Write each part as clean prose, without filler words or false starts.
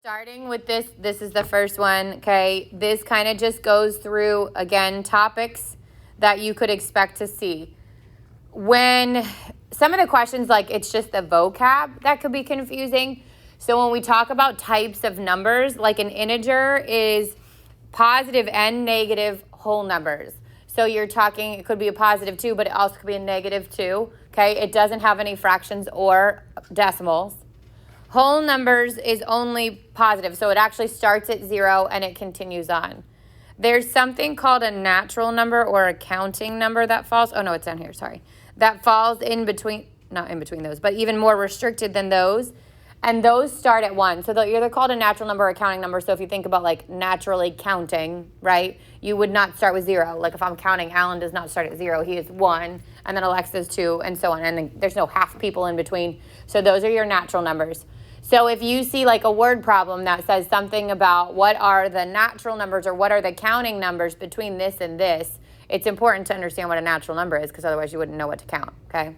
Starting with this is the first one, okay? This kind of just goes through, again, topics that you could expect to see. When some of the questions, like it's just the vocab that could be confusing. So when we talk about types of numbers, like an integer is positive and negative whole numbers. So you're talking, it could be a positive 2, but it also could be a negative 2, okay? It doesn't have any fractions or decimals. Whole numbers is only positive, so it actually starts at 0 and it continues on. There's something called a natural number or a counting number that falls, oh no, it's down here, sorry. That falls in between, not in between those, but even more restricted than those. And those start at 1. So they're either called a natural number or a counting number. So if you think about like naturally counting, right, you would not start with 0. Like if I'm counting, Alan does not start at 0. He is 1, and then Alexa's 2, and so on. And then there's no half people in between. So those are your natural numbers. So if you see like a word problem that says something about what are the natural numbers or what are the counting numbers between this and this, it's important to understand what a natural number is because otherwise you wouldn't know what to count, okay?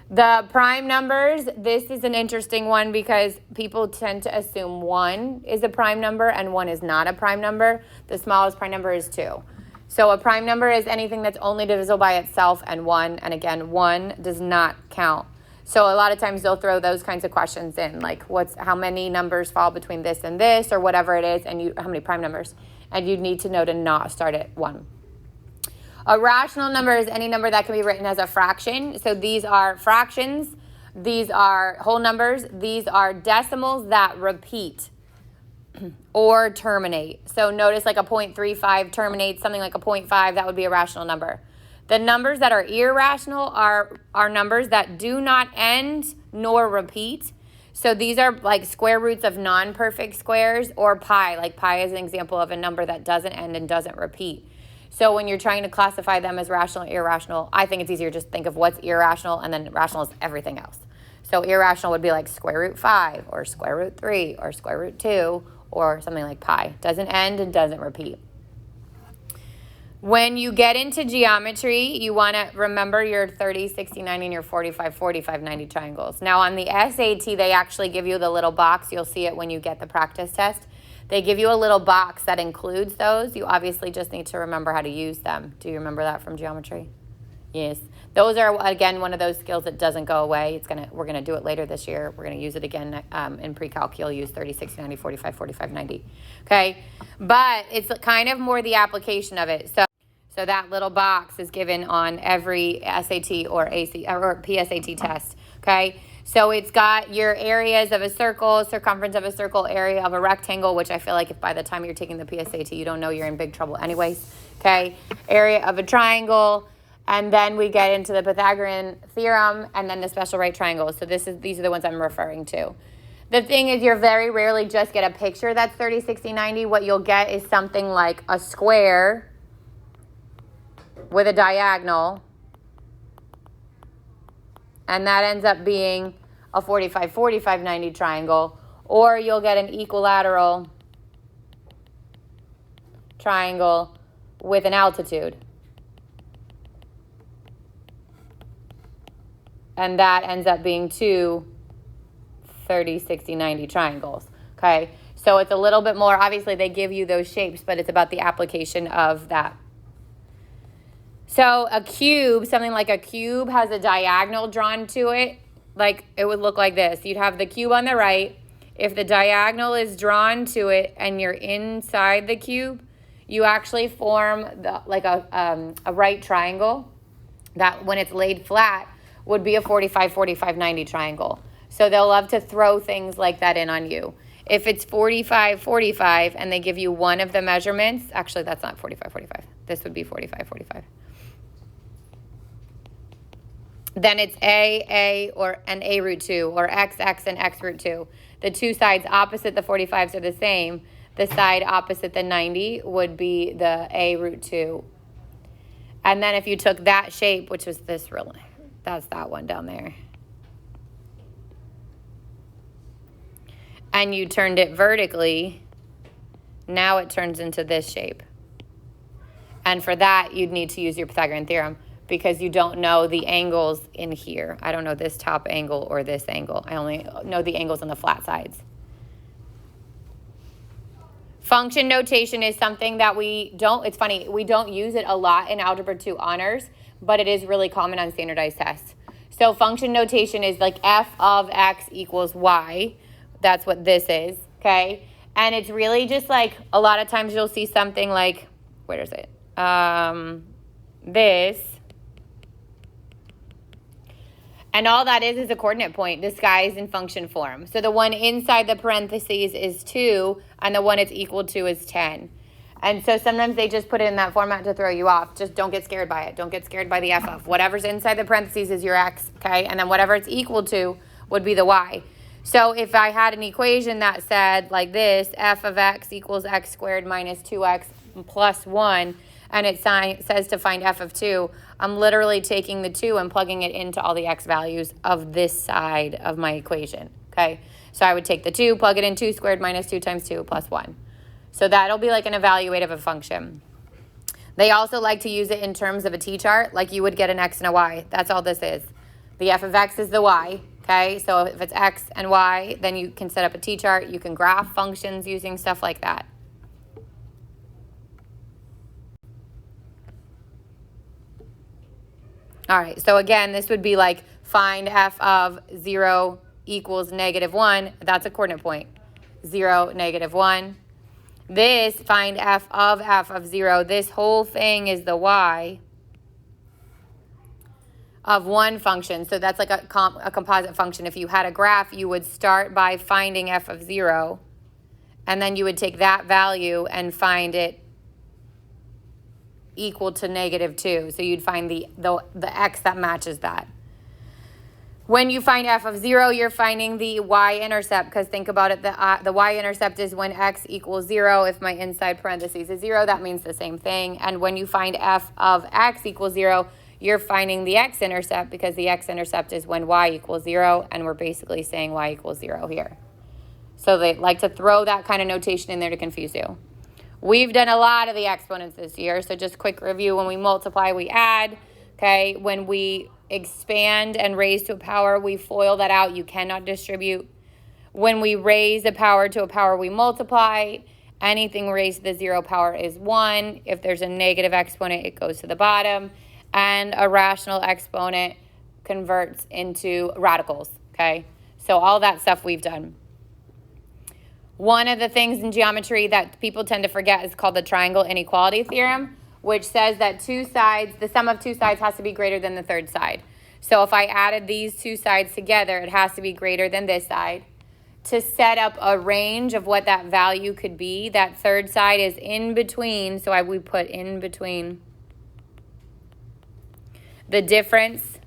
The prime numbers, this is an interesting one because people tend to assume 1 is a prime number and 1 is not a prime number. The smallest prime number is 2. So a prime number is anything that's only divisible by itself and 1. And again, 1 does not count. So a lot of times they'll throw those kinds of questions in, like how many numbers fall between this and this or whatever it is, and how many prime numbers. And you need to know to not start at 1. A rational number is any number that can be written as a fraction. So these are fractions, these are whole numbers, these are decimals that repeat or terminate. So notice like a 0.35 terminates, something like a 0.5, that would be a rational number. The numbers that are irrational are numbers that do not end nor repeat. So these are like square roots of non-perfect squares, or pi. Like pi is an example of a number that doesn't end and doesn't repeat. So when you're trying to classify them as rational or irrational, I think it's easier just think of what's irrational, and then rational is everything else. So irrational would be like square root 5 or square root 3 or square root 2 or something like pi. Doesn't end and doesn't repeat. When you get into geometry, you want to remember your 30, 60, 90, and your 45, 45, 90 triangles. Now on the SAT, they actually give you the little box. You'll see it when you get the practice test. They give you a little box that includes those. You obviously just need to remember how to use them. Do you remember that from geometry? Yes. Those are, again, one of those skills that doesn't go away. We're going to do it later this year. We're going to use it again in pre-calc. You'll use 30, 60, 90, 45, 45, 90. Okay? But it's kind of more the application of it. So that little box is given on every SAT or PSAT test. Okay? So it's got your areas of a circle, circumference of a circle, area of a rectangle, which I feel like if by the time you're taking the PSAT, you don't know, you're in big trouble anyways. Okay? Area of a triangle. And then we get into the Pythagorean Theorem and then the special right triangles. So these are the ones I'm referring to. The thing is, you very rarely just get a picture that's 30, 60, 90. What you'll get is something like a square with a diagonal, and that ends up being a 45, 45, 90 triangle, or you'll get an equilateral triangle with an altitude, and that ends up being two 30, 60, 90 triangles, okay? So it's a little bit more, obviously they give you those shapes, but it's about the application of that. So a cube, something like a cube has a diagonal drawn to it. Like it would look like this. You'd have the cube on the right. If the diagonal is drawn to it and you're inside the cube, you actually form a right triangle that when it's laid flat would be a 45, 45, 90 triangle. So they'll love to throw things like that in on you. If it's 45, 45 and they give you one of the measurements, actually that's not 45, 45. This would be 45, 45. Then it's A, or an A root 2, or X, and X root 2. The two sides opposite the 45s are the same. The side opposite the 90 would be the A root 2. And then if you took that shape, which was this really, that's that one down there, and you turned it vertically, now it turns into this shape. And for that, you'd need to use your Pythagorean theorem, because you don't know the angles in here. I don't know this top angle or this angle. I only know the angles on the flat sides. Function notation is something that it's funny, we don't use it a lot in Algebra 2 honors, but it is really common on standardized tests. So function notation is like f of x equals y. That's what this is, okay? And it's really just like, a lot of times you'll see something like, where is it? This. And all that is a coordinate point disguised in function form. So the one inside the parentheses is 2, and the one it's equal to is 10. And so sometimes they just put it in that format to throw you off. Just don't get scared by it. Don't get scared by the f of. Whatever's inside the parentheses is your x, okay? And then whatever it's equal to would be the y. So if I had an equation that said like this, f of x equals x squared minus 2x plus 1, and it says to find f of 2, I'm literally taking the 2 and plugging it into all the x values of this side of my equation, okay? So I would take the 2, plug it in 2 squared minus 2 times 2 plus 1. So that'll be like an evaluative of a function. They also like to use it in terms of a t-chart, like you would get an x and a y. That's all this is. The f of x is the y, okay? So if it's x and y, then you can set up a t-chart. You can graph functions using stuff like that. All right, so again, this would be like find f of 0 equals -1. That's a coordinate point. 0, -1. This, find f of 0. This whole thing is the y of one function. So that's like a composite function. If you had a graph, you would start by finding f of 0, and then you would take that value and find it equal to -2. So you'd find the x that matches that. When you find f of 0, you're finding the y-intercept, because think about it, the y-intercept is when x equals 0. If my inside parentheses is 0, that means the same thing. And when you find f of x equals 0, you're finding the x-intercept, because the x-intercept is when y equals 0, and we're basically saying y equals 0 here. So they like to throw that kind of notation in there to confuse you. We've done a lot of the exponents this year, so just quick review. When we multiply, we add, okay? When we expand and raise to a power, we FOIL that out. You cannot distribute. When we raise a power to a power, we multiply. Anything raised to the 0 power is 1. If there's a negative exponent, it goes to the bottom. And a rational exponent converts into radicals, okay? So all that stuff we've done. One of the things in geometry that people tend to forget is called the triangle inequality theorem, which says that the sum of two sides has to be greater than the third side. So if I added these two sides together, it has to be greater than this side. To set up a range of what that value could be, that third side is in between, so we put in between the difference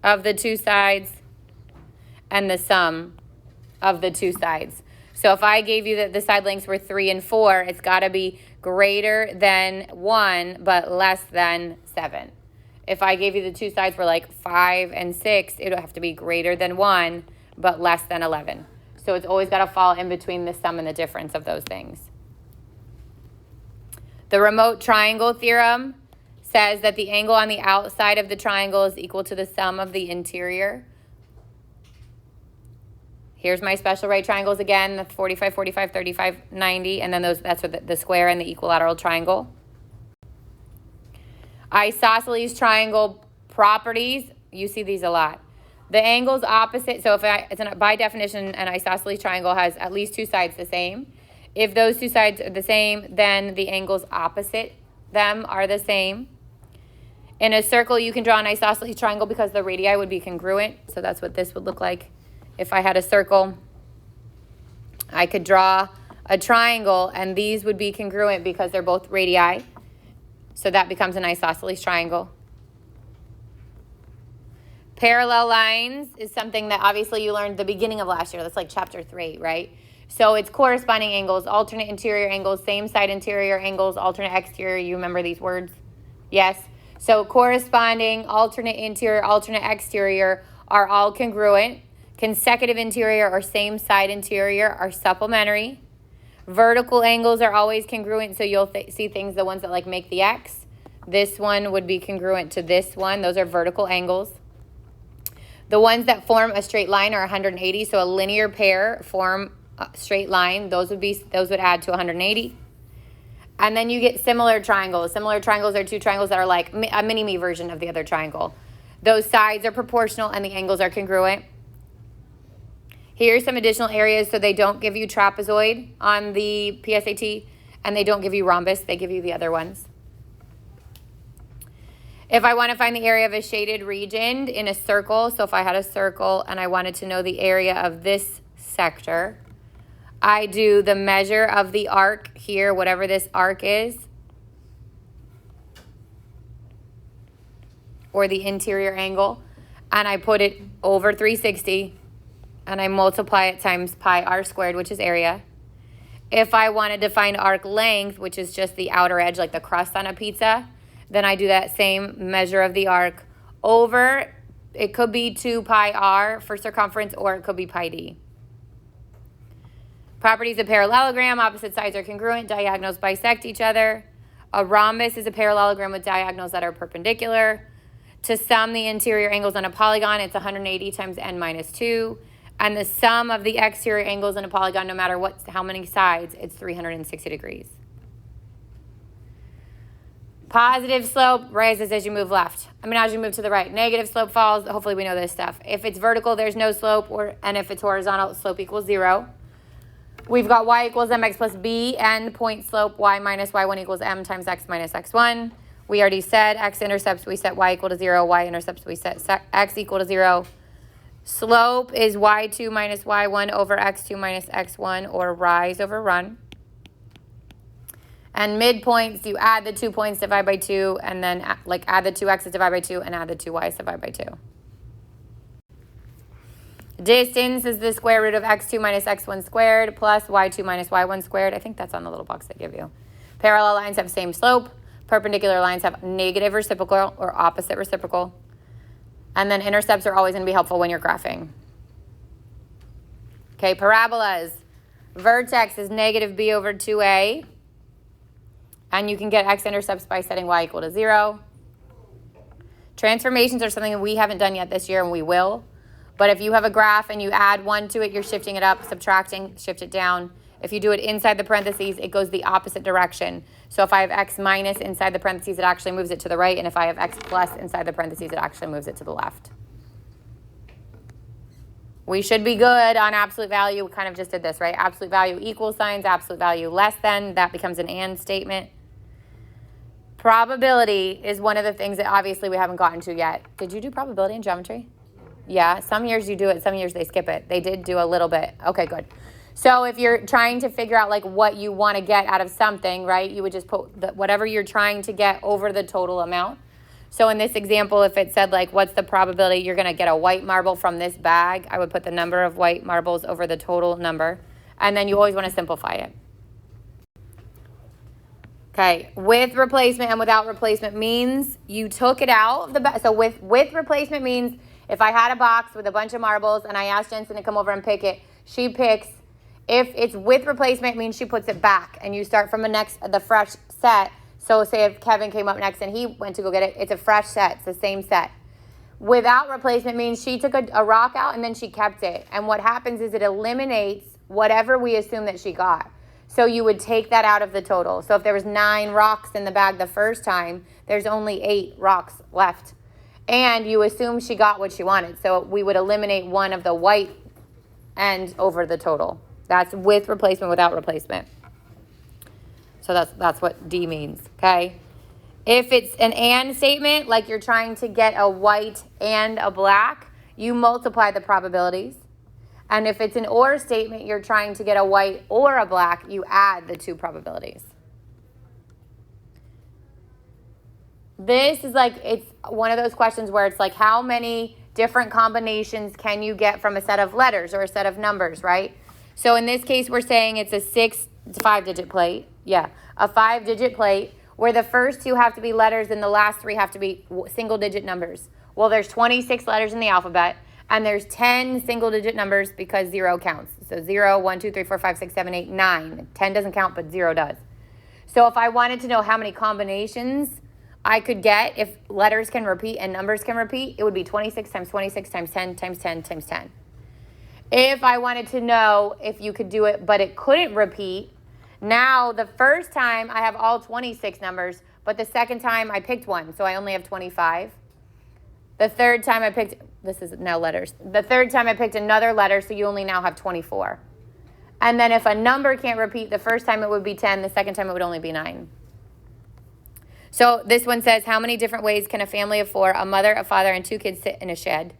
of the two sides and the sum of the two sides. So if I gave you that the side lengths were 3 and 4, it's got to be greater than 1 but less than 7. If I gave you the two sides were like 5 and 6, it would have to be greater than 1 but less than 11. So it's always got to fall in between the sum and the difference of those things. The remote triangle theorem says that the angle on the outside of the triangle is equal to the sum of the interior. Here's my special right triangles again, the 45, 45, 35, 90, and then that's what the square and the equilateral triangle. Isosceles triangle properties, you see these a lot. The angles opposite, so by definition, an isosceles triangle has at least two sides the same. If those two sides are the same, then the angles opposite them are the same. In a circle, you can draw an isosceles triangle because the radii would be congruent, so that's what this would look like. If I had a circle, I could draw a triangle, and these would be congruent because they're both radii. So that becomes an isosceles triangle. Parallel lines is something that obviously you learned at the beginning of last year. That's like chapter 3, right? So it's corresponding angles, alternate interior angles, same side interior angles, alternate exterior. You remember these words? Yes. So corresponding, alternate interior, alternate exterior are all congruent. Consecutive interior or same side interior are supplementary. Vertical angles are always congruent, so you'll see things, the ones that like make the X. This one would be congruent to this one. Those are vertical angles. The ones that form a straight line are 180, so a linear pair form straight line. Those would add to 180. And then you get similar triangles. Similar triangles are two triangles that are like a mini-me version of the other triangle. Those sides are proportional and the angles are congruent. Here's some additional areas so they don't give you trapezoid on the PSAT and they don't give you rhombus. They give you the other ones. If I want to find the area of a shaded region in a circle, so if I had a circle and I wanted to know the area of this sector, I do the measure of the arc here, whatever this arc is, or the interior angle, and I put it over 360, and I multiply it times pi r squared, which is area. If I wanted to find arc length, which is just the outer edge, like the crust on a pizza, then I do that same measure of the arc over, it could be 2 pi r for circumference, or it could be pi d. Properties of parallelogram: opposite sides are congruent, diagonals bisect each other. A rhombus is a parallelogram with diagonals that are perpendicular. To sum the interior angles on a polygon, it's 180 times n minus 2. And the sum of the exterior angles in a polygon, no matter how many sides, it's 360 degrees. Positive slope rises as you move left. As you move to the right. Negative slope falls. Hopefully we know this stuff. If it's vertical, there's no slope, and if it's horizontal, slope equals 0. We've got y equals mx plus b, and point slope y minus y1 equals m times x minus x1. We already said x-intercepts, we set y equal to 0. Y-intercepts, we set x equal to 0. Slope is y2 minus y1 over x2 minus x1, or rise over run. And midpoints, you add the 2 points, divide by 2, and then add the 2 x's, divide by 2, and add the 2 y's, divide by 2. Distance is the square root of x2 minus x1 squared plus y2 minus y1 squared. I think that's on the little box they give you. Parallel lines have same slope. Perpendicular lines have negative reciprocal or opposite reciprocal. And then intercepts are always going to be helpful when you're graphing. Okay, parabolas. Vertex is negative b over 2a. And you can get x-intercepts by setting y equal to 0. Transformations are something that we haven't done yet this year, and we will. But if you have a graph and you add 1 to it, you're shifting it up, subtracting, shift it down. If you do it inside the parentheses, it goes the opposite direction. So if I have x minus inside the parentheses, it actually moves it to the right. And if I have x plus inside the parentheses, it actually moves it to the left. We should be good on absolute value. We kind of just did this, right? Absolute value equal signs, absolute value less than. That becomes an and statement. Probability is one of the things that obviously we haven't gotten to yet. Did you do probability in geometry? Yeah, some years you do it, some years they skip it. They did do a little bit. Okay, good. So if you're trying to figure out what you want to get out of something, right, you would just put whatever you're trying to get over the total amount. So in this example, if it said what's the probability you're going to get a white marble from this bag, I would put the number of white marbles over the total number. And then you always want to simplify it. Okay, with replacement and without replacement means you took it out of the bag. So with replacement means if I had a box with a bunch of marbles and I asked Jensen to come over and pick it, she picks. If it's with replacement, it means she puts it back and you start from the fresh set. So say if Kevin came up next and he went to go get it, it's a fresh set. It's the same set. Without replacement means she took a rock out and then she kept it. And what happens is it eliminates whatever we assume that she got. So you would take that out of the total. So if there was 9 rocks in the bag the first time, there's only 8 rocks left. And you assume she got what she wanted. So we would eliminate one of the white end over the total. That's with replacement, without replacement. So that's what D means, okay? If it's an and statement, like you're trying to get a white and a black, you multiply the probabilities. And if it's an or statement, you're trying to get a white or a black, you add the 2 probabilities. This is it's one of those questions where it's how many different combinations can you get from a set of letters or a set of numbers, right? So in this case, we're saying it's a 5-digit plate. Yeah, a 5-digit plate where the first 2 have to be letters and the last 3 have to be single-digit numbers. Well, there's 26 letters in the alphabet, and there's 10 single-digit numbers because 0 counts. So 0, 1, 2, 3, 4, 5, 6, 7, 8, 9. 10 doesn't count, but 0 does. So if I wanted to know how many combinations I could get if letters can repeat and numbers can repeat, it would be 26 times 26 times 10 times 10 times 10. If I wanted to know if you could do it, but it couldn't repeat, now the first time I have all 26 numbers, but the second time I picked one, so I only have 25. The third time I picked, this is now letters. The third time I picked another letter, so you only now have 24. And then if a number can't repeat, the first time it would be 10, the second time it would only be 9. So this one says, how many different ways can a family of 4, a mother, a father, and 2 kids sit in a shed?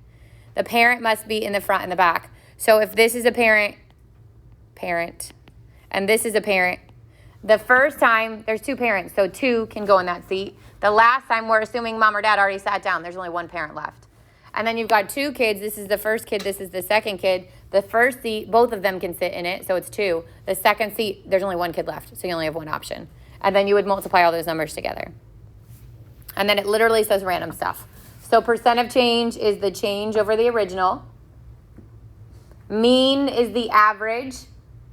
The parent must be in the front and the back. So if this is a parent, and this is a parent, the first time there's 2 parents, so 2 can go in that seat. The last time we're assuming mom or dad already sat down, there's only 1 parent left. And then you've got 2 kids, this is the first kid, this is the second kid. The first seat, both of them can sit in it, so it's 2. The second seat, there's only 1 kid left, so you only have 1 option. And then you would multiply all those numbers together. And then it literally says random stuff. So percent of change is the change over the original. Mean is the average.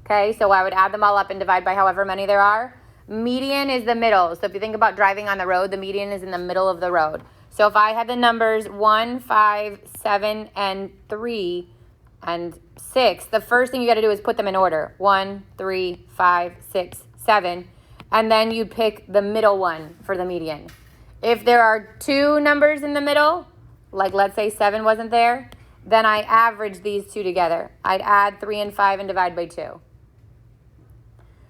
Okay, so I would add them all up and divide by however many there are. Median is the middle. So if you think about driving on the road, the median is in the middle of the road. So if I had the numbers 1, 5, 7, and 3, and 6, the first thing you got to do is put them in order. 1, 3, 5, 6, 7. And then you pick the middle one for the median. If there are 2 numbers in the middle, like let's say 7 wasn't there, then I average these 2 together. I'd add 3 and 5 and divide by 2.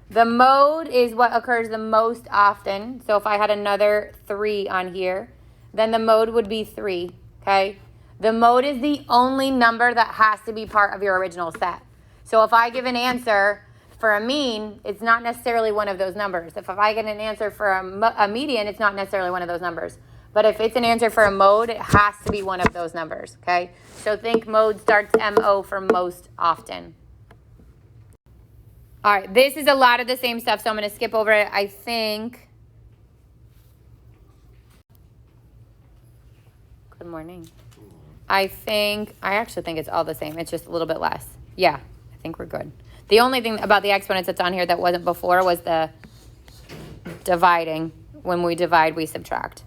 The mode is what occurs the most often. So if I had another 3 on here, then the mode would be 3, okay? The mode is the only number that has to be part of your original set. So if I give an answer for a mean, it's not necessarily one of those numbers. If I get an answer for a median, it's not necessarily one of those numbers. But if it's an answer for a mode, it has to be one of those numbers, okay? So think mode starts MO for most often. All right, this is a lot of the same stuff, so I'm going to skip over it. I think. Good morning. I actually think it's all the same. It's just a little bit less. Yeah, I think we're good. The only thing about the exponents that's on here that wasn't before was the dividing. When we divide, we subtract.